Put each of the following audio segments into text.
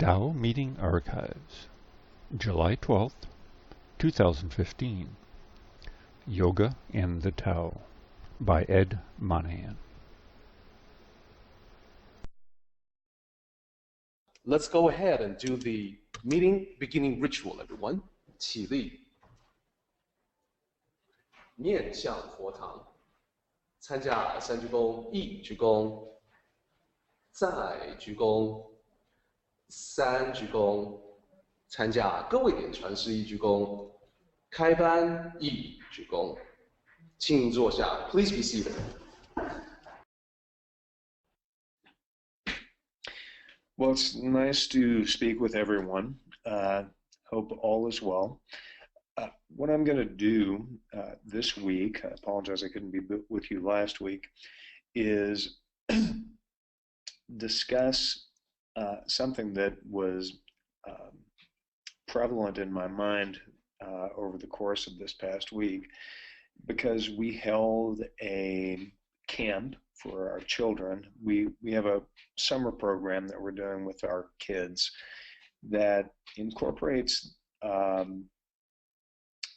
Tao Meeting Archives, July 12th, 2015. Yoga and the Tao by Ed Monaghan. Let's go ahead and do the meeting beginning ritual, everyone. 起立，面向佛堂，参加三鞠躬、一鞠躬，再鞠躬，三鞠躬，参加各位点传师一鞠躬，开班一鞠躬，请坐下。Please be seated. Well, it's nice to speak with everyone. Hope all is well. What I'm going to do this week, I apologize I couldn't be with you last week, is discuss something that was prevalent in my mind over the course of this past week, because we held a camp for our children. We have a summer program that we're doing with our kids that incorporates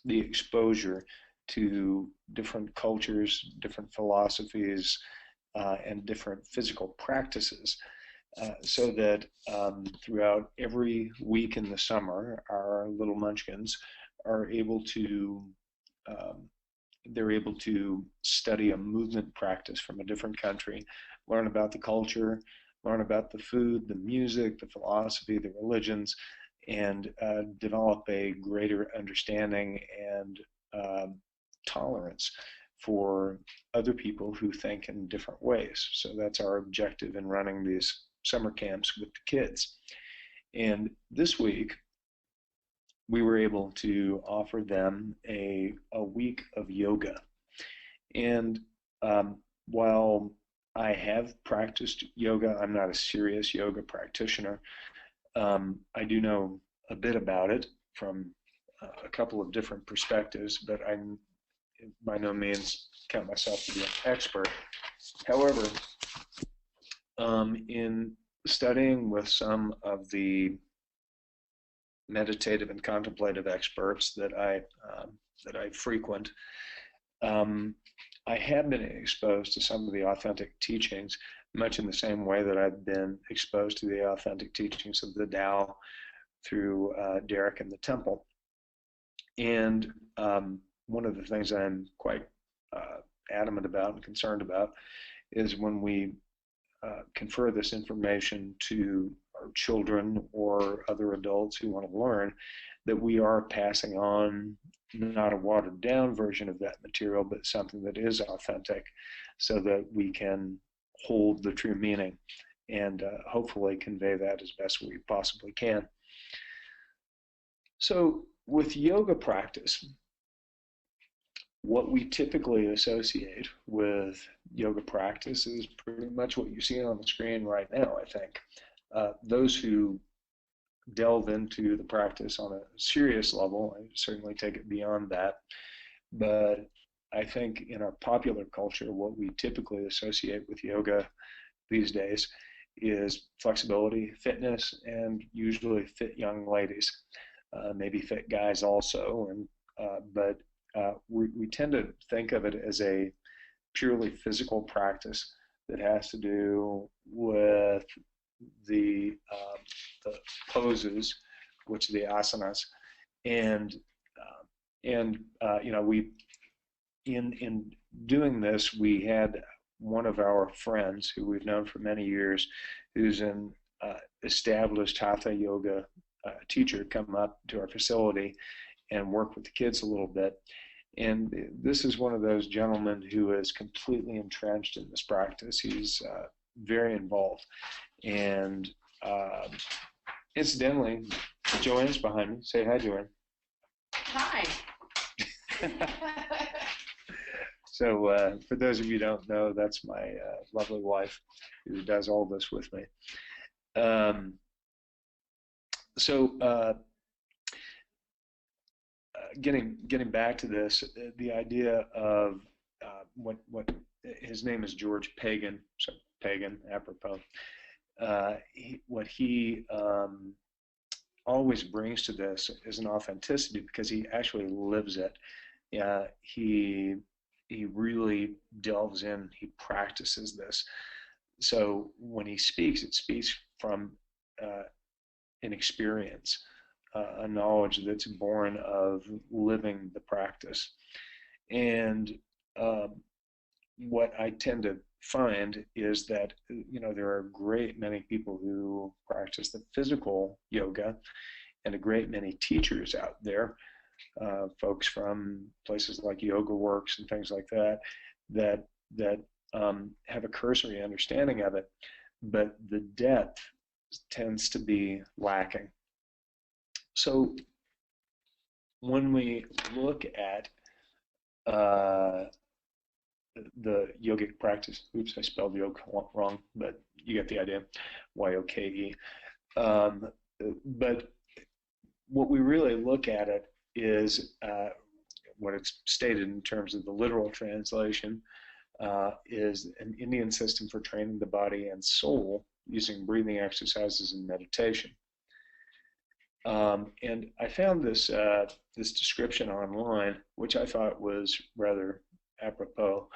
the exposure to different cultures, different philosophies, and different physical practices, so that throughout every week in the summer, our little munchkins are able to they're able to study a movement practice from a different country, learn about the culture, learn about the food, the music, the philosophy, the religions, and develop a greater understanding and tolerance for other people who think in different ways. So that's our objective in running these summer camps with the kids. And this week, we were able to offer them a week of yoga. And while I have practiced yoga, I'm not a serious yoga practitioner. I do know a bit about it from a couple of different perspectives, but I by no means count myself to be an expert. However, in studying with some of the meditative and contemplative experts that I frequent, I have been exposed to some of the authentic teachings, much in the same way that I've been exposed to the authentic teachings of the Tao through Derek and the Temple. And one of the things I'm quite adamant about and concerned about is when we confer this information to our children or other adults who want to learn, that we are passing on not a watered down version of that material, but something that is authentic, so that we can hold the true meaning and hopefully convey that as best we possibly can. So with yoga practice, what we typically associate with yoga practice is pretty much what you see on the screen right now, I think. Those who delve into the practice on a serious level, I certainly take it beyond that, but I think in our popular culture, what we typically associate with yoga these days is flexibility, fitness, and usually fit young ladies, maybe fit guys also, and but we tend to think of it as a purely physical practice that has to do with the poses, which are the asanas, and you know, we in doing this, we had one of our friends who we've known for many years, who's an established hatha yoga teacher, come up to our facility and work with the kids a little bit. And this is one of those gentlemen who is completely entrenched in this practice. He's very involved. And incidentally, Joanne's behind me. Say hi, Joanne. Hi. So for those of you who don't know, that's my lovely wife who does all this with me. Getting back to this, the idea of what his name is George Pagan, so Pagan, apropos, what he always brings to this is an authenticity because he actually lives it. He really delves in. He practices this. So when he speaks, it speaks from an experience, a knowledge that's born of living the practice. And what I tend to find is that there are a great many people who practice the physical yoga, and a great many teachers out there, folks from places like Yoga Works and things like that, that have a cursory understanding of it, but the depth tends to be lacking. So when we look at the yogic practice, oops, I spelled yoga wrong, but you get the idea, Y-O-K-E. But what we really look at it is what it's stated in terms of the literal translation is an Indian system for training the body and soul using breathing exercises and meditation. And I found this description online, which I thought was rather apropos.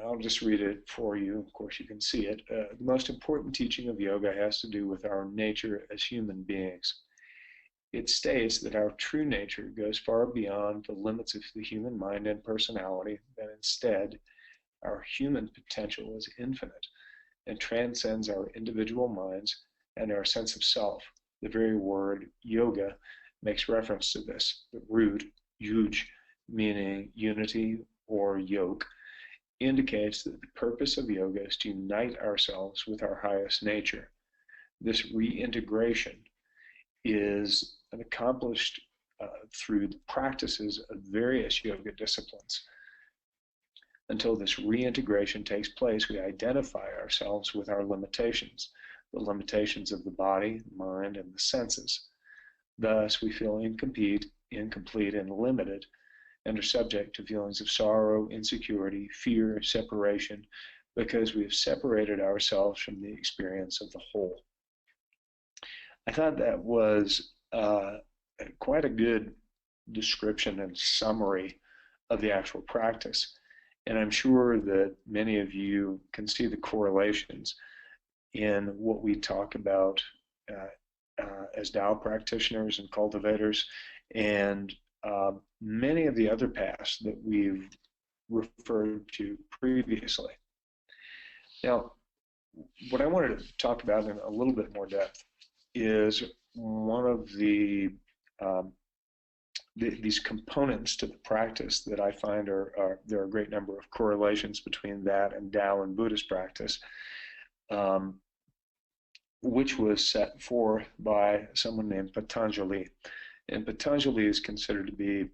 I'll just read it for you. Of course, you can see it. The most important teaching of yoga has to do with our nature as human beings. It states that our true nature goes far beyond the limits of the human mind and personality, that instead, our human potential is infinite and transcends our individual minds and our sense of self. The very word yoga makes reference to this. The root, yuj, meaning unity or yoke, indicates that the purpose of yoga is to unite ourselves with our highest nature. This reintegration is accomplished through the practices of various yoga disciplines. Until this reintegration takes place, we identify ourselves with our limitations, the limitations of the body, mind, and the senses. Thus, we feel incomplete, and limited, and are subject to feelings of sorrow, insecurity, fear, separation, because we have separated ourselves from the experience of the whole. I thought that was quite a good description and summary of the actual practice. And I'm sure that many of you can see the correlations in what we talk about as Tao practitioners and cultivators, and many of the other paths that we've referred to previously. Now, what I wanted to talk about in a little bit more depth is one of these components to the practice that I find there are a great number of correlations between that and Tao and Buddhist practice, which was set forth by someone named Patanjali. And Patanjali is considered to be,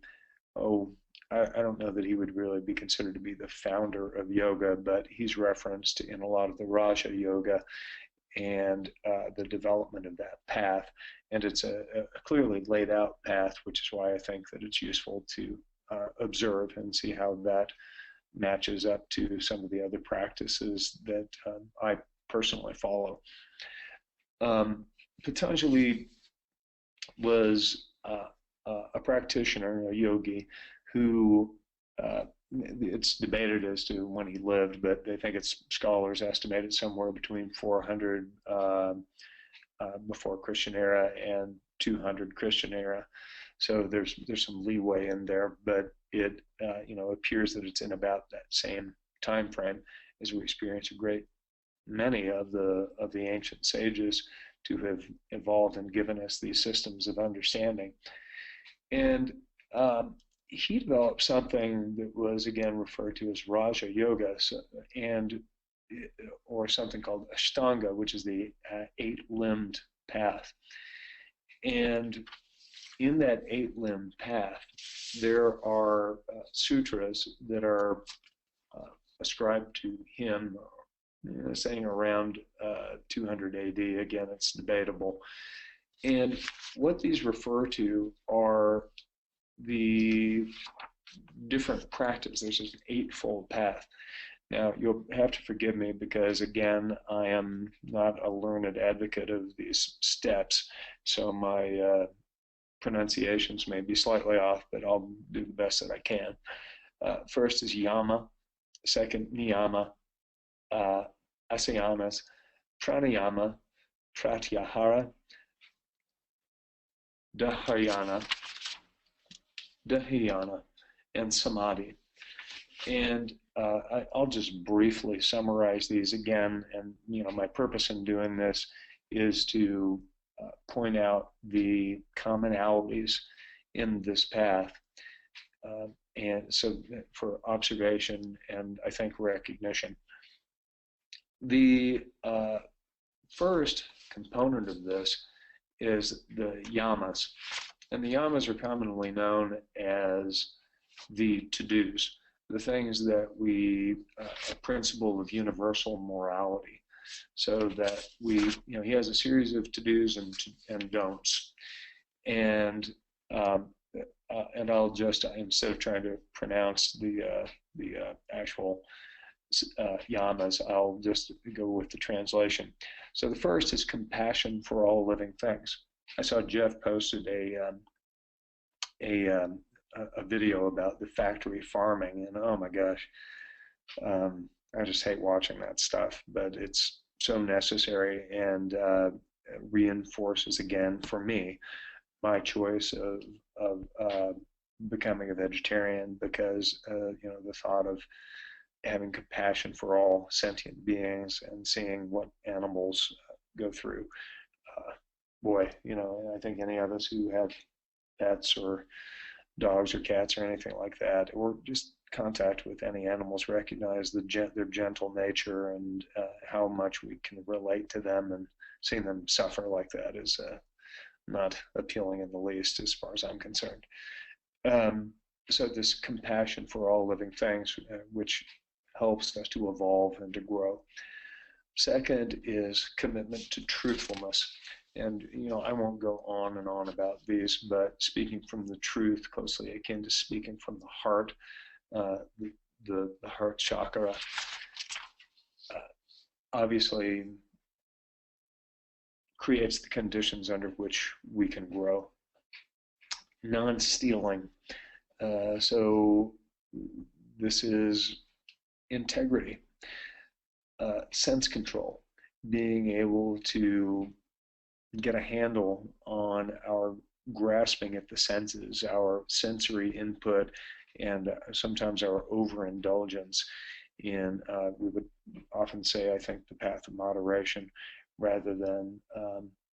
I don't know that he would really be considered to be the founder of yoga, but he's referenced in a lot of the Raja Yoga and the development of that path. And it's a clearly laid out path, which is why I think that it's useful to observe and see how that matches up to some of the other practices that I personally follow. Patanjali was a practitioner, a yogi, who it's debated as to when he lived, but they think scholars estimate it somewhere between 400 before Christian era and 200 Christian era. So there's some leeway in there, but it appears that it's in about that same time frame as we experience a great many of the ancient sages to have evolved and given us these systems of understanding. And he developed something that was again referred to as Raja Yoga, or something called Ashtanga, which is the eight-limbed path. And in that eight-limbed path, there are sutras that are ascribed to him, saying around 200 AD. Again, it's debatable. And what these refer to are the different practices. There's an eightfold path. Now, you'll have to forgive me because, again, I am not a learned advocate of these steps, so my pronunciations may be slightly off, but I'll do the best that I can. First is yama, second niyama, asayanas, pranayama, pratyahara, dhyana, and samadhi. And I'll just briefly summarize these again. And my purpose in doing this is to point out the commonalities in this path, and so for observation and I think recognition. The first component of this is the yamas, and the yamas are commonly known as the to-dos, the things that a principle of universal morality, so that he has a series of to-dos and don'ts, and I'll just, instead of trying to pronounce the actual yamas, I'll just go with the translation. So the first is compassion for all living things. I saw Jeff posted a video about the factory farming, and oh my gosh, I just hate watching that stuff, but it's so necessary and reinforces again for me my choice of becoming a vegetarian, because the thought of having compassion for all sentient beings and seeing what animals go through. Boy, I think any of us who have pets or dogs or cats or anything like that, or just contact with any animals, recognize their gentle nature and how much we can relate to them, and seeing them suffer like that is not appealing in the least as far as I'm concerned. So this compassion for all living things, which helps us to evolve and to grow. Second is commitment to truthfulness. And, I won't go on and on about these, but speaking from the truth, closely akin to speaking from the heart, the heart chakra, obviously creates the conditions under which we can grow. Non-stealing. So this is integrity, sense control, being able to get a handle on our grasping at the senses, our sensory input, and sometimes our overindulgence in, we would often say, I think, the path of moderation, rather than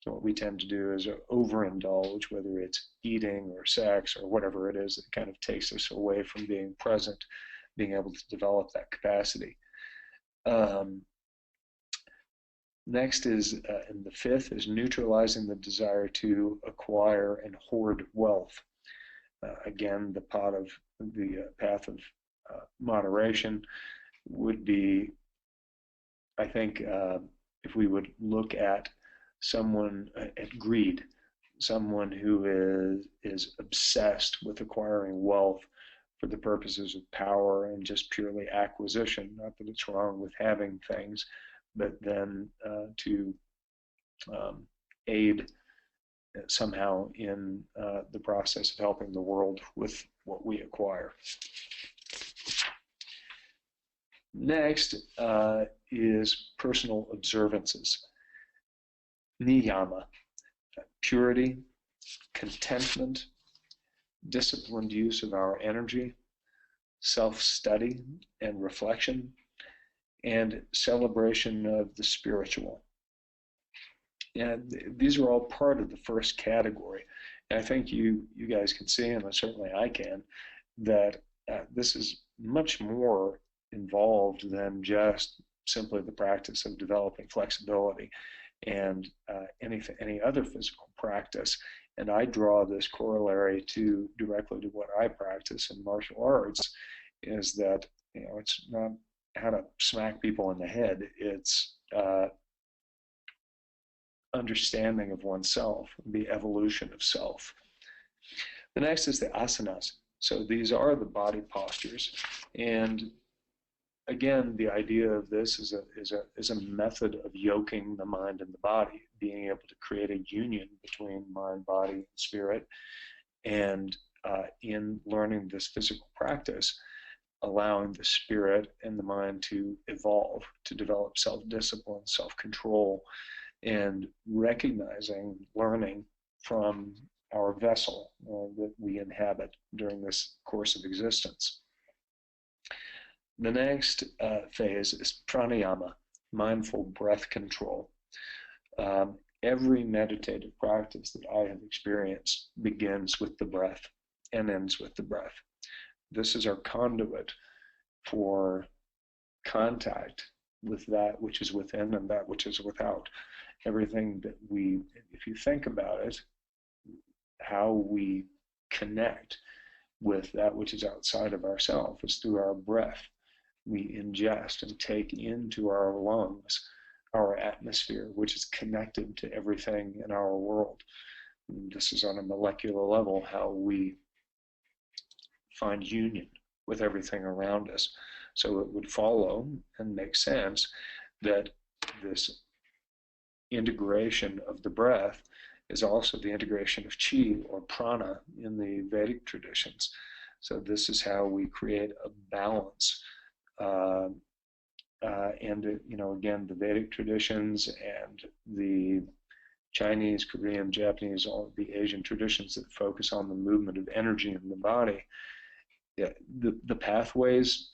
what we tend to do is overindulge, whether it's eating or sex or whatever it is that kind of takes us away from being present, being able to develop that capacity. Next is, and the fifth is neutralizing the desire to acquire and hoard wealth. Again, the path of moderation would be, I think, if we would look at someone, at greed, someone who is obsessed with acquiring wealth for the purposes of power and just purely acquisition. Not that it's wrong with having things, but then to aid somehow in the process of helping the world with what we acquire. Next is personal observances. Niyama, purity, contentment, disciplined use of our energy, self-study and reflection, and celebration of the spiritual. And these are all part of the first category. And I think you guys can see, and certainly I can, that this is much more involved than just simply the practice of developing flexibility and any other physical practice. And I draw this corollary directly to what I practice in martial arts, is that it's not how to smack people in the head, it's understanding of oneself, the evolution of self. The next is the asanas. So these are the body postures, and again, the idea of this is a method of yoking the mind and the body, being able to create a union between mind, body, and spirit. And in learning this physical practice, allowing the spirit and the mind to evolve, to develop self-discipline, self-control, and recognizing, learning from our vessel that we inhabit during this course of existence. The next phase is pranayama, mindful breath control. Every meditative practice that I have experienced begins with the breath and ends with the breath. This is our conduit for contact with that which is within and that which is without. Everything that we, if you think about it, how we connect with that which is outside of ourselves is through our breath. We ingest and take into our lungs our atmosphere, which is connected to everything in our world. And this is on a molecular level how we find union with everything around us. So it would follow and make sense that this integration of the breath is also the integration of chi or prana in the Vedic traditions. So this is how we create a balance. Again, the Vedic traditions and the Chinese, Korean, Japanese, all the Asian traditions that focus on the movement of energy in the body, the pathways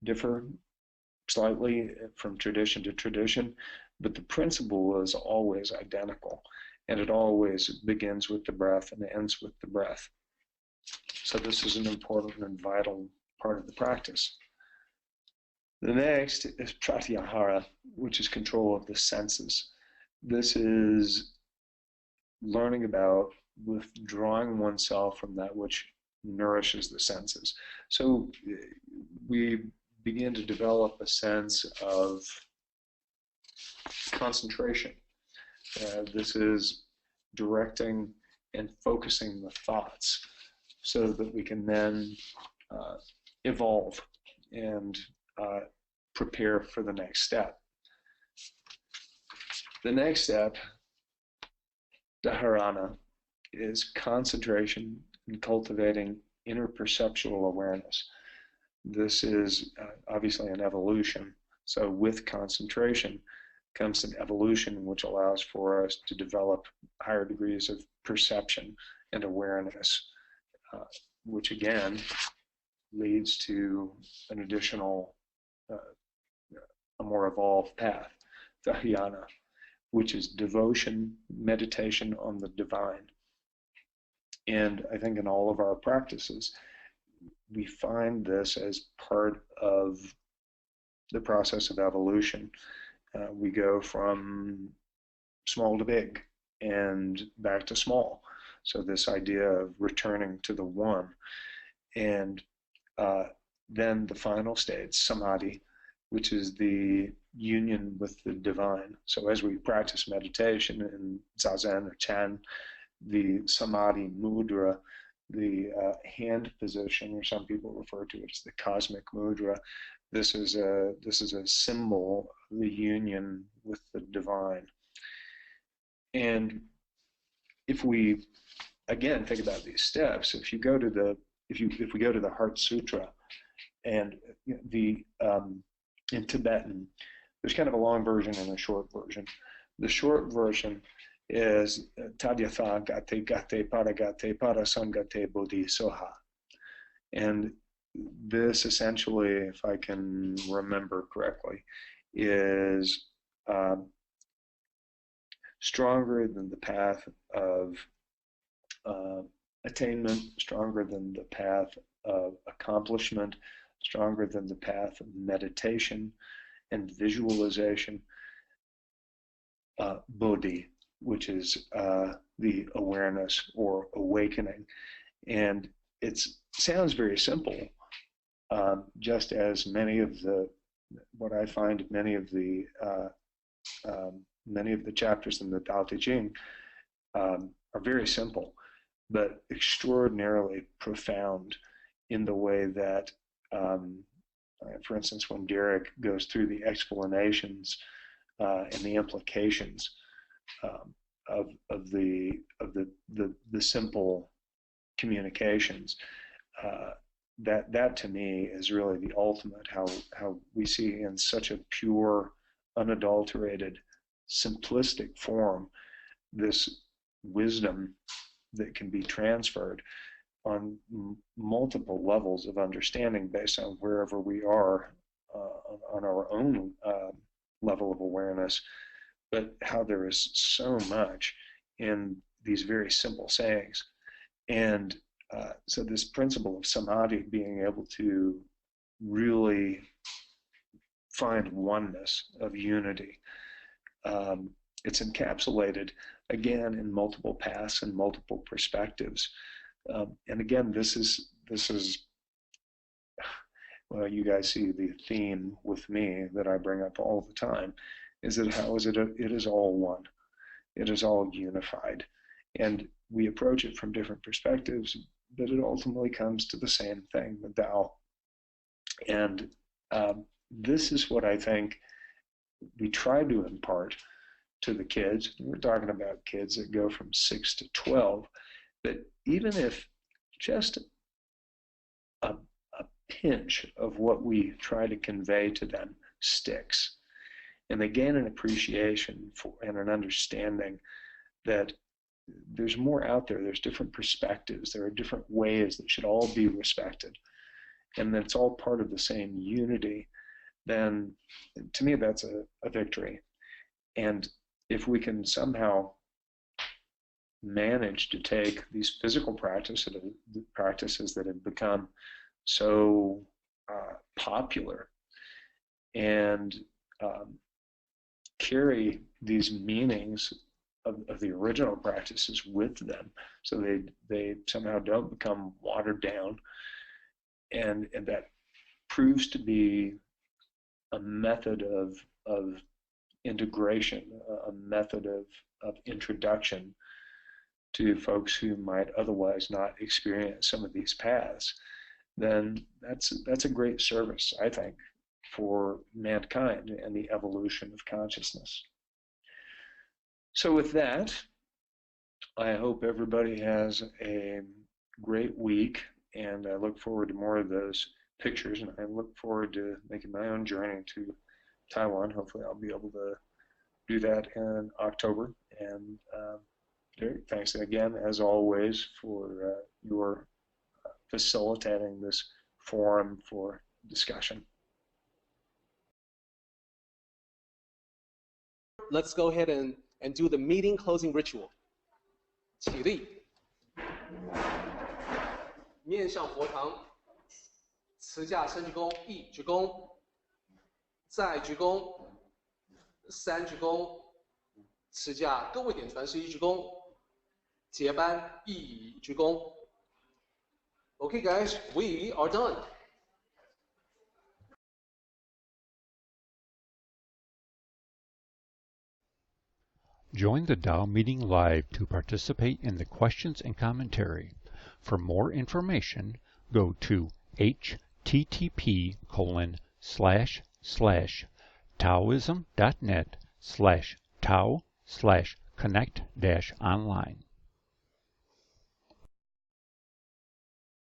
differ slightly from tradition to tradition, but the principle is always identical, and it always begins with the breath and ends with the breath. So this is an important and vital part of the practice. The next is pratyahara, which is control of the senses. This is learning about withdrawing oneself from that which nourishes the senses. So we begin to develop a sense of concentration. This is directing and focusing the thoughts so that we can then evolve and prepare for the next step. The next step, dharana, is concentration and cultivating interperceptual awareness. This is obviously an evolution. So with concentration comes an evolution which allows for us to develop higher degrees of perception and awareness, which again leads to an additional, a more evolved path, dhyana, which is devotion, meditation on the divine. And I think in all of our practices, we find this as part of the process of evolution. We go from small to big and back to small. So this idea of returning to the one. And then the final state, samadhi, which is the union with the divine. So as we practice meditation in zazen or chan, the samadhi mudra, the hand position, or some people refer to it as the cosmic mudra, this is a symbol of the union with the divine. And if we again think about these steps, if we go to the Heart Sutra, and the in Tibetan, there's kind of a long version and a short version. The short version is Tadyatha Gate Gate Paragate Parasangate Bodhi Soha. And this essentially, if I can remember correctly, is stronger than the path of attainment, stronger than the path of accomplishment, stronger than the path of meditation and visualization, bodhi, which is the awareness or awakening. And it sounds very simple, just as many of the, what I find many of the chapters in the Tao Te Ching are very simple, but extraordinarily profound in the way that For instance, when Derek goes through the explanations and the implications of the simple communications, that to me is really the ultimate. How we see in such a pure, unadulterated, simplistic form this wisdom that can be transferred on multiple levels of understanding based on wherever we are on our own level of awareness, but how there is so much in these very simple sayings. And so this principle of samadhi, being able to really find oneness of unity, it's encapsulated again in multiple paths and multiple perspectives. And again, this is well, you guys see the theme with me that I bring up all the time, is that how is it? It is all one. It is all unified, and we approach it from different perspectives, but it ultimately comes to the same thing, the Tao. And this is what I think we try to impart to the kids. We're talking about kids that go from 6 to 12, but even if just a pinch of what we try to convey to them sticks, and they gain an appreciation for and an understanding that there's more out there, there's different perspectives, there are different ways that should all be respected, and that it's all part of the same unity, then to me that's a victory. And if we can somehow manage to take these physical practices that have become so popular and carry these meanings of the original practices with them, so they somehow don't become watered down, and that proves to be a method of integration, a method of introduction to folks who might otherwise not experience some of these paths, then that's a great service, I think, for mankind and the evolution of consciousness. So with that, I hope everybody has a great week, and I look forward to more of those pictures, and I look forward to making my own journey to Taiwan. Hopefully I'll be able to do that in October. And Derek, thanks again, as always, for your facilitating this forum for discussion. Let's go ahead and do the meeting closing ritual. 起立，面向佛堂，持架深鞠躬，一鞠躬，再鞠躬，三鞠躬，持架各位点传世一鞠躬，结班一鞠躬。Okay, guys, we are done. Join the Tao meeting live to participate in the questions and commentary. For more information, go to http://taoism.net/tao/connect-online.